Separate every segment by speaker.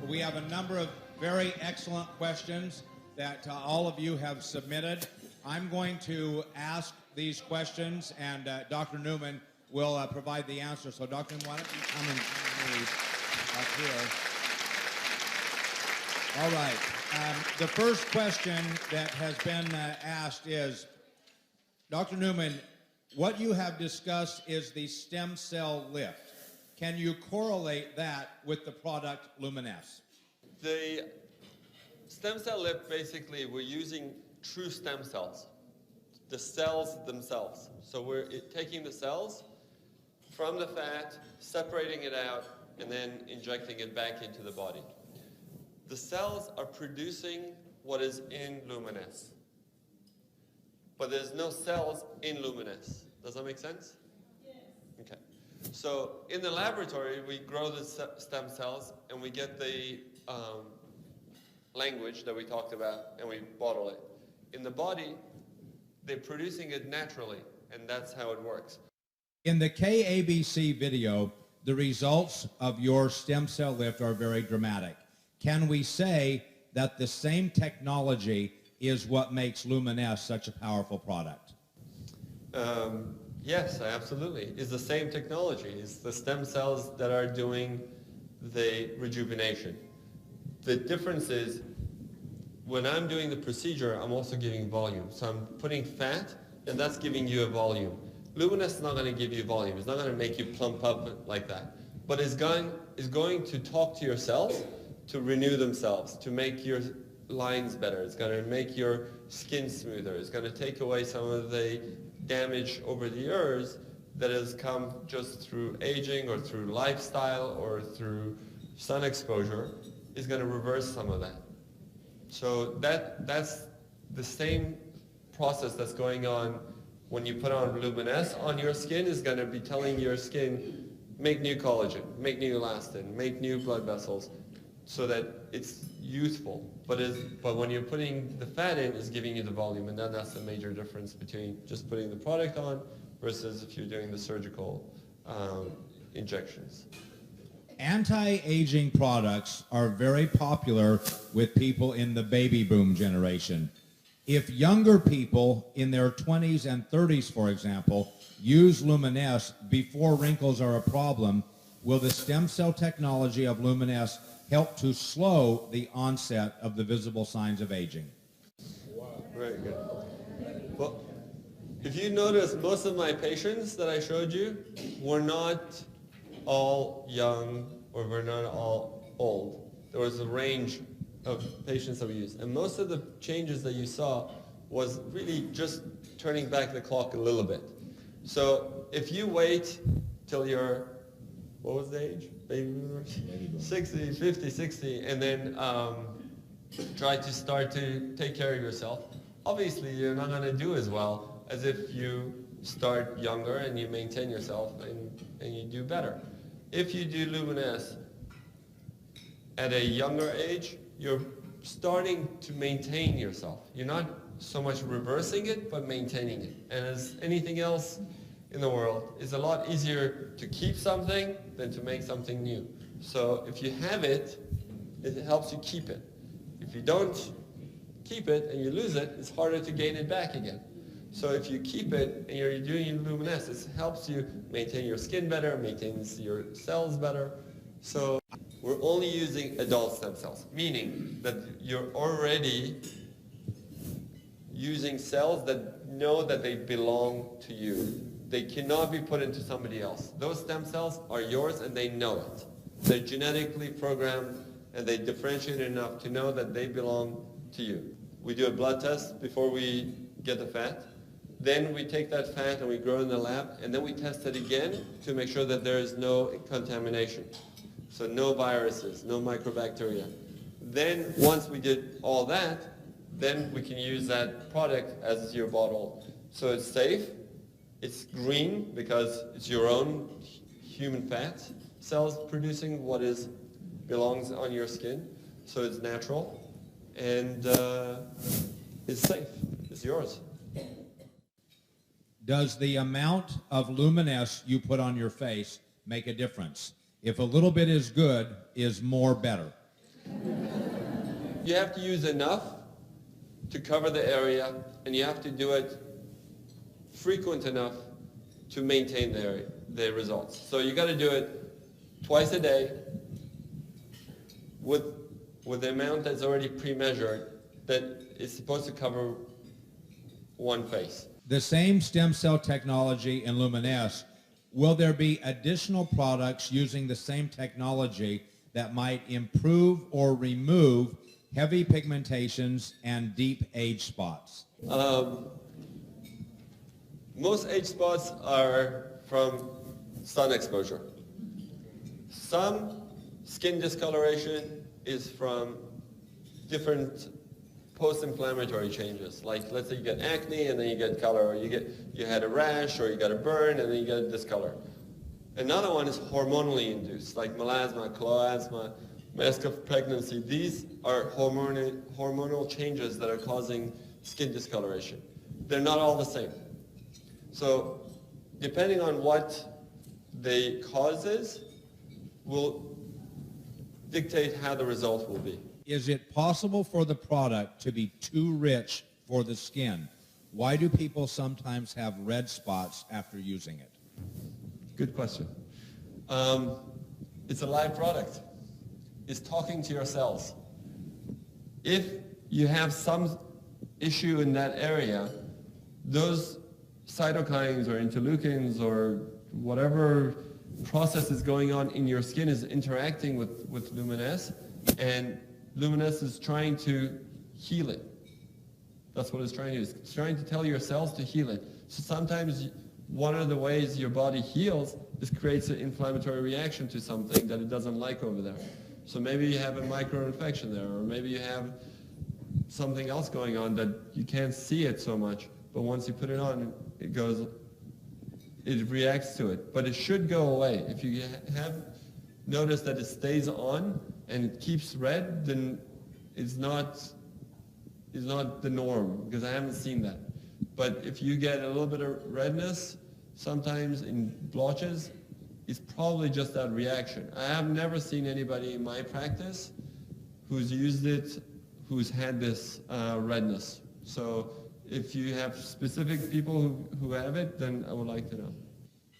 Speaker 1: We have a number of very excellent questions that all of you have submitted. I'm going to ask these questions, and Dr. Newman will provide the answer. So, Dr. Newman, why don't you come and join me up here? All right. The first question that has been asked is, Dr. Newman, what you have discussed is the stem cell lift. Can you correlate that with the product Luminesce?
Speaker 2: The stem cell lift, basically, we're using true stem cells, the cells themselves. So we're taking the cells from the fat, separating it out, and then injecting it back into the body. The cells are producing what is in Luminesce, but there's no cells in Luminesce. Does that make sense? Yes. Okay. So in the laboratory, we grow the stem cells, and we get the language that we talked about, and we bottle it. In the body, they're producing it naturally, and that's how it works.
Speaker 1: In the KABC video, the results of your stem cell lift are very dramatic. Can we say that the same technology is what makes Luminesce such a powerful product?
Speaker 2: Yes, absolutely. It's the same technology. It's the stem cells that are doing the rejuvenation. The difference is, when I'm doing the procedure, I'm also giving volume. So I'm putting fat, and that's giving you a volume. Luminesce is not going to give you volume. It's not going to make you plump up like that. But it's going to talk to your cells to renew themselves, to make your lines better. It's going to make your skin smoother. It's going to take away some of the damage over the years that has come just through aging or through lifestyle or through sun exposure. Is going to reverse some of that. So that's the same process that's going on when you put on Luminesce on your skin. Is going to be telling your skin, make new collagen, make new elastin, make new blood vessels, so that it's youthful. But when you're putting the fat in, it's giving you the volume, and then that's the major difference between just putting the product on versus if you're doing the surgical injections.
Speaker 1: Anti-aging products are very popular with people in the baby boom generation. If younger people in their 20s and 30s, for example, use Luminesce before wrinkles are a problem, will the stem cell technology of Luminesce help to slow the onset of the visible signs of aging?
Speaker 2: Wow, very good. Well, if you notice, most of my patients that I showed you were not all young, or we're not all old. There was a range of patients that we used. And most of the changes that you saw was really just turning back the clock a little bit. So if you wait till you're, what was the age? Baby boomers? 60, 50, 60, and then try to start to take care of yourself, obviously you're not going to do as well as if you start younger and you maintain yourself and you do better. If you do Luminesce at a younger age, you're starting to maintain yourself. You're not so much reversing it, but maintaining it. And as anything else in the world, it's a lot easier to keep something than to make something new. So if you have it, it helps you keep it. If you don't keep it and you lose it, it's harder to gain it back again. So if you keep it and you're doing Luminesce, it helps you maintain your skin better, maintains your cells better. So we're only using adult stem cells, meaning that you're already using cells that know that they belong to you. They cannot be put into somebody else. Those stem cells are yours and they know it. They're genetically programmed and they differentiate enough to know that they belong to you. We do a blood test before we get the fat. Then we take that fat and we grow it in the lab, and then we test it again to make sure that there is no contamination. So no viruses, no microbacteria. Then once we did all that, then we can use that product as your bottle. So it's safe, it's green because it's your own human fat cells producing what belongs on your skin. So it's natural, and it's safe, it's yours.
Speaker 1: Does the amount of Luminesce you put on your face make a difference? If a little bit is good, is more better?
Speaker 2: you have to use enough to cover the area, and you have to do it frequent enough to maintain the results. So you got to do it twice a day with the amount that's already pre-measured that is supposed to cover one face.
Speaker 1: The same stem cell technology in Luminesce, will there be additional products using the same technology that might improve or remove heavy pigmentations and deep age spots?
Speaker 2: Most age spots are from sun exposure. Some skin discoloration is from different post-inflammatory changes. Like, let's say you get acne and then you get color, or you had a rash, or you got a burn and then you get a discolor. Another one is hormonally induced, like melasma, chloasma, mask of pregnancy. These are hormonal changes that are causing skin discoloration. They're not all the same. So depending on what the cause is, will dictate how the result will be.
Speaker 1: Is it possible for the product to be too rich for the skin? Why do people sometimes have red spots after using it?
Speaker 2: Good question. It's a live product. It's talking to your cells. If you have some issue in that area, those cytokines or interleukins or whatever process is going on in your skin is interacting with Luminesce, and Luminesce is trying to heal it. That's what it's trying to do. It's trying to tell your cells to heal it. So sometimes one of the ways your body heals is creates an inflammatory reaction to something that it doesn't like over there. So maybe you have a micro-infection there, or maybe you have something else going on that you can't see it so much, but once you put it on, it reacts to it. But it should go away. If you have noticed that it stays on and it keeps red, then it's not the norm, because I haven't seen that. But if you get a little bit of redness, sometimes in blotches, it's probably just that reaction. I have never seen anybody in my practice who's used it, who's had this redness. So if you have specific people who have it, then I would like to know.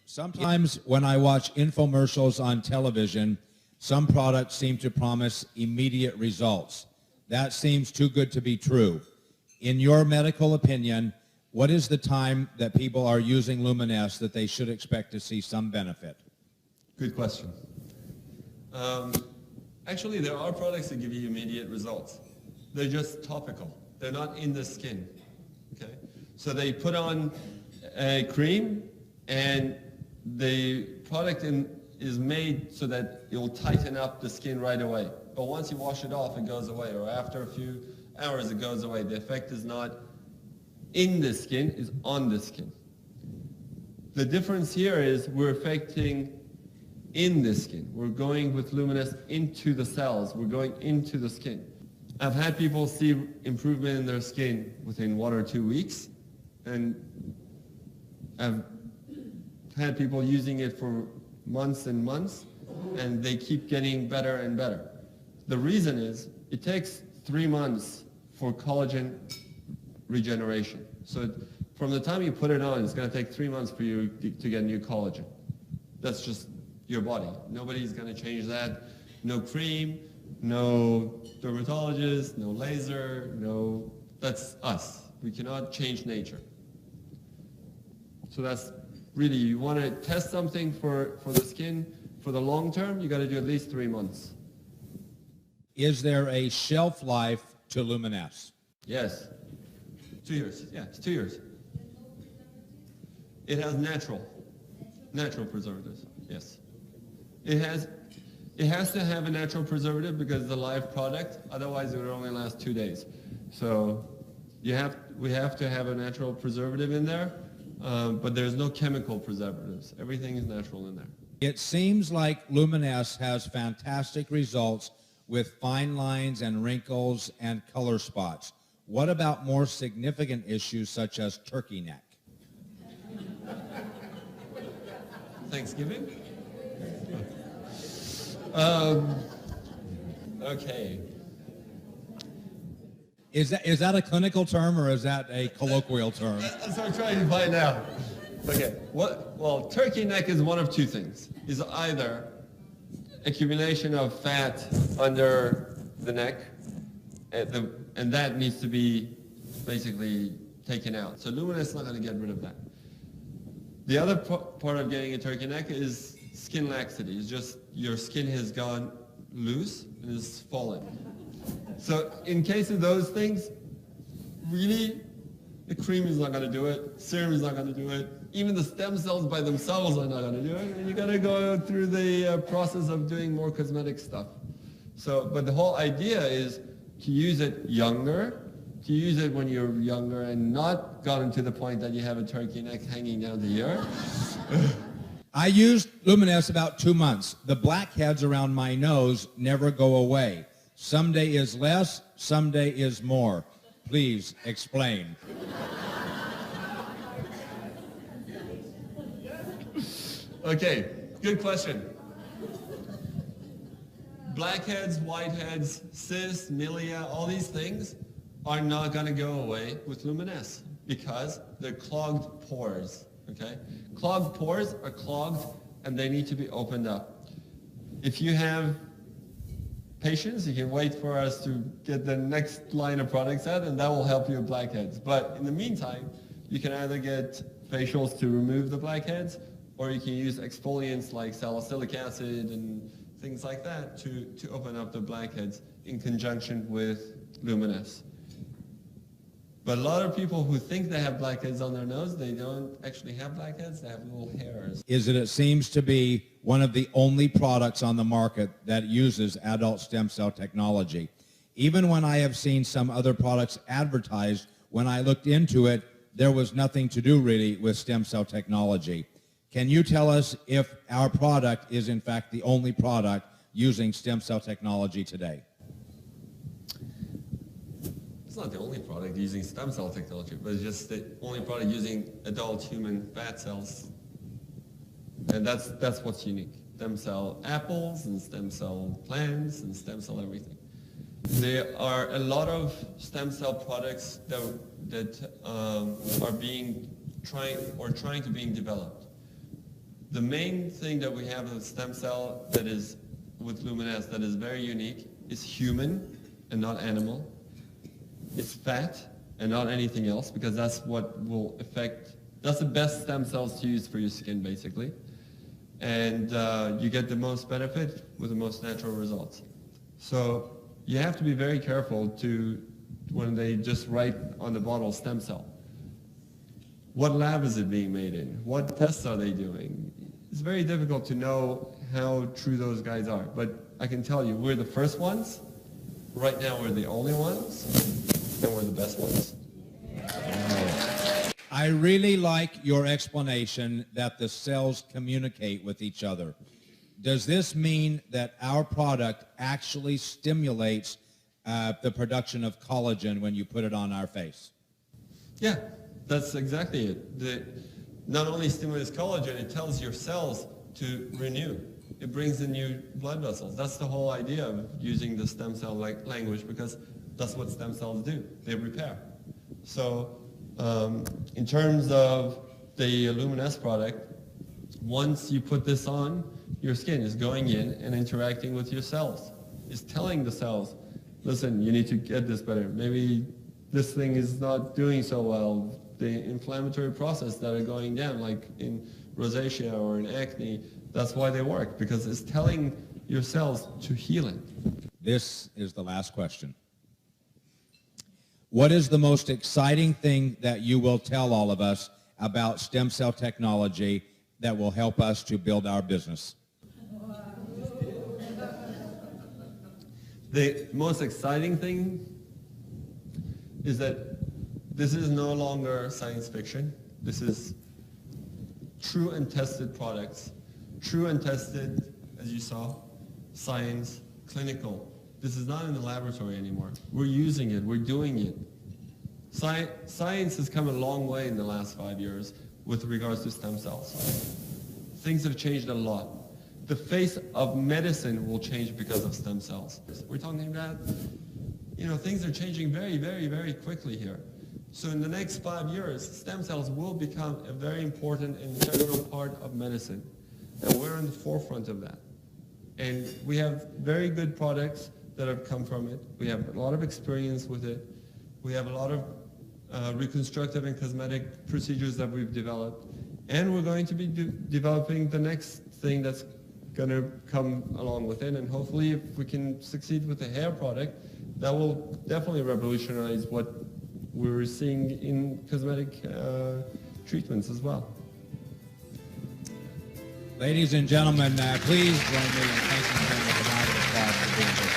Speaker 1: Sometimes when I watch infomercials on television, some products seem to promise immediate results. That seems too good to be true. In your medical opinion, what is the time that people are using Luminesce that they should expect to see some benefit?
Speaker 2: Good question. Actually, there are products that give you immediate results. They're just topical. They're not in the skin. Okay? So they put on a cream, and the product is made so that it will tighten up the skin right away. But once you wash it off, it goes away, or after a few hours, it goes away. The effect is not in the skin, it's on the skin. The difference here is we're affecting in the skin. We're going with Luminesce into the cells. We're going into the skin. I've had people see improvement in their skin within 1 or 2 weeks, and I've had people using it for months and months, and they keep getting better and better. The reason is it takes 3 months for collagen regeneration. So from the time you put it on, it's going to take 3 months for you to get new collagen. That's just your body. Nobody's going to change that. No cream, no dermatologist, no laser, that's us. We cannot change nature. So that's really, you want to test something for the skin for the long term, you got to do at least 3 months.
Speaker 1: Is there a shelf life to Luminesce?
Speaker 2: Yes. 2 years. Yeah, it's 2 years. It has natural preservatives. Yes. It has to have a natural preservative because it's a live product. Otherwise, it would only last 2 days. So we have to have a natural preservative in there, but there's no chemical preservatives. Everything is natural in there.
Speaker 1: It seems like Luminesce has fantastic results with fine lines and wrinkles and color spots. What about more significant issues such as turkey neck?
Speaker 2: Thanksgiving? Okay.
Speaker 1: Is that a clinical term or is that a colloquial term?
Speaker 2: That's what I'm trying to find out. Okay, well, turkey neck is one of two things. It's either accumulation of fat under the neck, and that needs to be basically taken out. So Luminous is not going to get rid of that. The other part of getting a turkey neck is skin laxity. It's just your skin has gone loose and is fallen. So in case of those things, really, the cream is not going to do it. Serum is not going to do it. Even the stem cells by themselves are not going to do it. And you got to go through the process of doing more cosmetic stuff. So, but the whole idea is to use it younger, to use it when you're younger and not gotten to the point that you have a turkey neck hanging down the ear.
Speaker 1: I used Luminous about 2 months. The blackheads around my nose never go away. Some day is less, some day is more. Please explain.
Speaker 2: Okay, good question. Blackheads, whiteheads, cysts, milia, all these things are not going to go away with Luminous because they're clogged pores, okay? Clogged pores are clogged and they need to be opened up. If you have patience, you can wait for us to get the next line of products out and that will help you with blackheads. But in the meantime, you can either get facials to remove the blackheads or you can use exfoliants like salicylic acid and things like that to open up the blackheads in conjunction with Luminous. But a lot of people who think they have blackheads on their nose, they don't actually have blackheads, they have little hairs.
Speaker 1: It seems to be one of the only products on the market that uses adult stem cell technology. Even when I have seen some other products advertised, when I looked into it, there was nothing to do really with stem cell technology. Can you tell us if our product is in fact the only product using stem cell technology today?
Speaker 2: It's not the only product using stem cell technology, but it's just the only product using adult human fat cells. And that's what's unique. Stem cell apples and stem cell plants and stem cell everything. There are a lot of stem cell products that are trying to being developed. The main thing that we have with stem cell that is with Luminous that is very unique is human and not animal. It's fat and not anything else because that's what will affect, that's the best stem cells to use for your skin basically. And you get the most benefit with the most natural results. So you have to be very careful when they just write on the bottle stem cell. What lab is it being made in? What tests are they doing? It's very difficult to know how true those guys are. But I can tell you, we're the first ones. Right now, we're the only ones. And we're the best ones.
Speaker 1: I really like your explanation that the cells communicate with each other. Does this mean that our product actually stimulates the production of collagen when you put it on our face?
Speaker 2: Yeah, that's exactly it. Not only stimulates collagen, it tells your cells to renew. It brings in new blood vessels. That's the whole idea of using the stem cell language because that's what stem cells do. They repair. So in terms of the Luminous product, once you put this on, your skin is going in and interacting with your cells. It's telling the cells, listen, you need to get this better. Maybe this thing is not doing so well. The inflammatory process that are going down, like in rosacea or in acne, that's why they work, because it's telling your cells to heal it.
Speaker 1: This is the last question. What is the most exciting thing that you will tell all of us about stem cell technology that will help us to build our business?
Speaker 2: The most exciting thing is that this is no longer science fiction. This is true and tested products. True and tested, as you saw, science, clinical. This is not in the laboratory anymore. We're using it. We're doing it. Science has come a long way in the last 5 years with regards to stem cells. Things have changed a lot. The face of medicine will change because of stem cells. We're talking about things are changing very, very, very quickly here. So in the next 5 years, stem cells will become a very important and integral part of medicine. And we're in the forefront of that. And we have very good products that have come from it. We have a lot of experience with it. We have a lot of reconstructive and cosmetic procedures that we've developed. And we're going to be developing the next thing that's going to come along with it. And hopefully, if we can succeed with the hair product, that will definitely revolutionize what we're seeing in cosmetic treatments as well.
Speaker 1: Ladies and gentlemen, please join me in thanking him with a round of applause for being here.